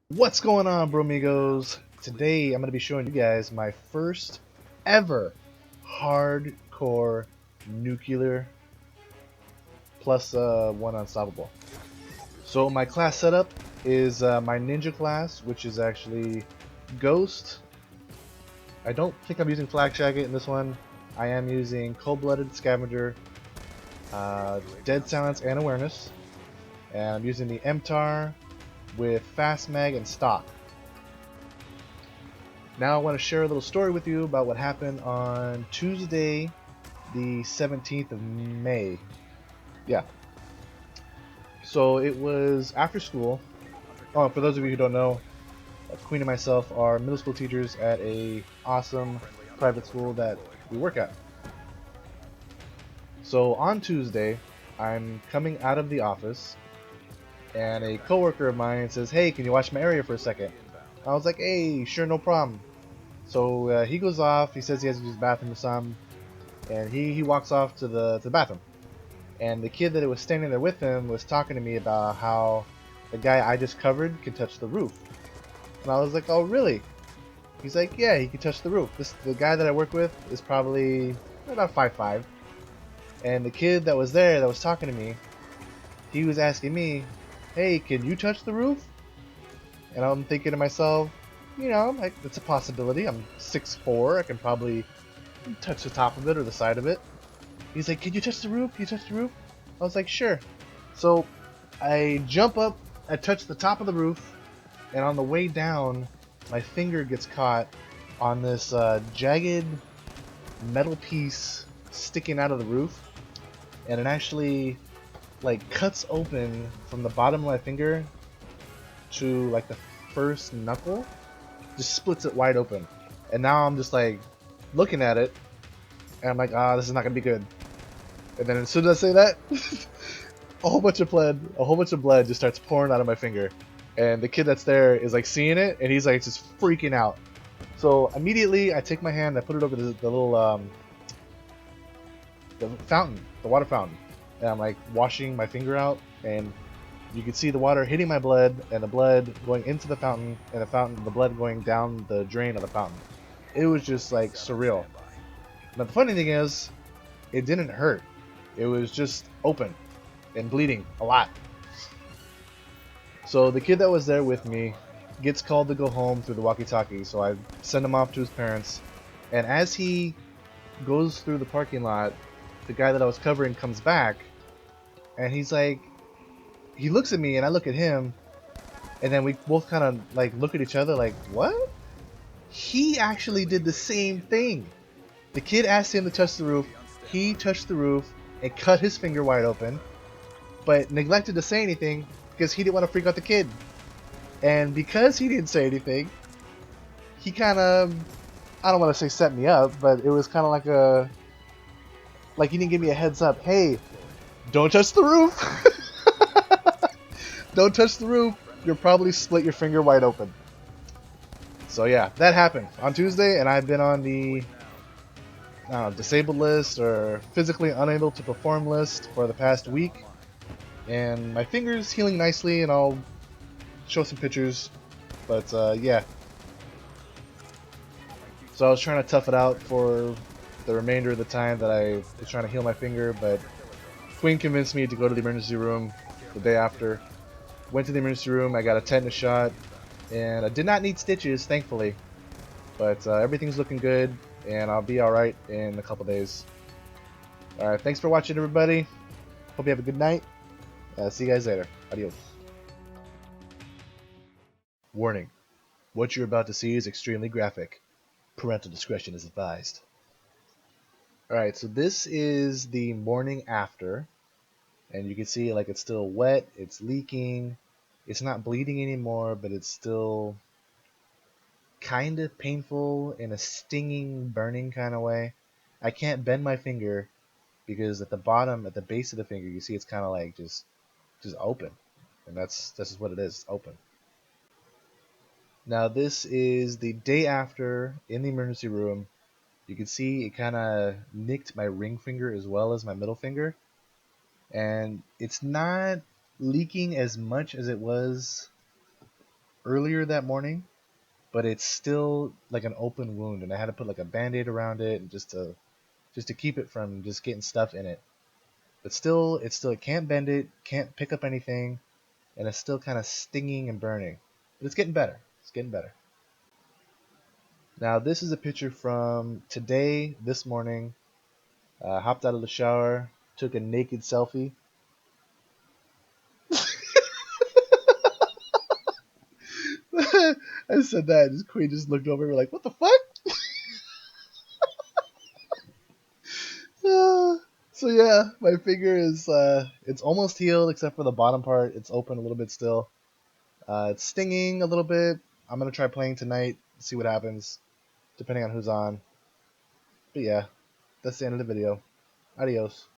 What's going on, bromigos? Today I'm going to be showing you guys my first ever hardcore nuclear plus one unstoppable. So my class setup is my ninja class, which is actually Ghost. I don't think I'm using Flak Jacket in this one. I am using Cold-Blooded Scavenger, Dead Silence and Awareness, and I'm using the MTAR with Fast Mag and Stock. Now I want to share a little story with you about what happened on Tuesday, the 17th of May. Yeah. So it was after school. Oh, for those of you who don't know, Queen and myself are middle school teachers at a awesome private school that we work at. So on Tuesday, I'm coming out of the office, and a coworker of mine says, "Hey, can you watch my area for a second?" I was like, "Hey, sure, no problem." So he goes off. He says he has to use the bathroom or something, and he walks off to the bathroom. And the kid that was standing there with him was talking to me about how the guy I just covered can touch the roof. And I was like, "Oh, really?" He's like, "Yeah, he can touch the roof." The guy that I work with is probably about 5'5", and the kid that was there that was talking to me, he was asking me, "Hey, can you touch the roof?" And I'm thinking to myself, like, it's a possibility. I'm 6'4", I can probably touch the top of it or the side of it. He's like, "Can you touch the roof? Can you touch the roof?" I was like, "Sure." So I jump up, I touch the top of the roof, and on the way down, my finger gets caught on this jagged metal piece sticking out of the roof, and it actually like cuts open from the bottom of my finger to like the first knuckle, just splits it wide open. And now I'm just like looking at it, and I'm like, this is not gonna be good. And then as soon as I say that, a whole bunch of blood just starts pouring out of my finger. And the kid that's there is like seeing it, and he's like just freaking out. So immediately I take my hand, I put it over the little the fountain, the water fountain, and I'm like washing my finger out, and you can see the water hitting my blood, and the blood going into the fountain, and the blood going down the drain of the fountain. It was just like surreal. But the funny thing is, it didn't hurt. It was just open and bleeding a lot. So the kid that was there with me gets called to go home through the walkie-talkie, so I send him off to his parents. And as he goes through the parking lot, the guy that I was covering comes back, and he's like, he looks at me and I look at him, and then we both kind of like look at each other like, what? He actually did the same thing. The kid asked him to touch the roof. He touched the roof and cut his finger wide open, but neglected to say anything because he didn't want to freak out the kid. And because he didn't say anything, he kind of, I don't want to say set me up, but it was kind of like he didn't give me a heads up. Hey, don't touch the roof. Don't touch the roof. You'll probably split your finger wide open. So yeah, that happened on Tuesday, and I've been on the disabled list or physically unable to perform list for the past week. And my finger's healing nicely, and I'll show some pictures. But yeah. So I was trying to tough it out for the remainder of the time that I was trying to heal my finger, but Queen convinced me to go to the emergency room the day after. Went to the emergency room, I got a tetanus shot, and I did not need stitches, thankfully. But everything's looking good, and I'll be alright in a couple days. Alright, thanks for watching, everybody. Hope you have a good night. See you guys later. Adios. Warning. What you're about to see is extremely graphic. Parental discretion is advised. Alright, so this is the morning after. And you can see like it's still wet, it's leaking, it's not bleeding anymore, but it's still kind of painful in a stinging, burning kind of way. I can't bend my finger because at the bottom, at the base of the finger, you see it's kind of like just open. And that's just what it is, open. Now this is the day after in the emergency room. You can see it kind of nicked my ring finger as well as my middle finger. And it's not leaking as much as it was earlier that morning, but it's still like an open wound, and I had to put like a band-aid around it, and just to keep it from just getting stuff in it. But still, it can't bend it, can't pick up anything, and it's still kind of stinging and burning. But it's getting better. It's getting better. Now this is a picture from today, this morning. Hopped out of the shower, took a naked selfie. I said that, and Queen just looked over and we're like, what the fuck? So yeah, my finger is it's almost healed except for the bottom part. It's open a little bit still. It's stinging a little bit. I'm gonna try playing tonight, see what happens, depending on who's on. But yeah, that's the end of the video. Adios.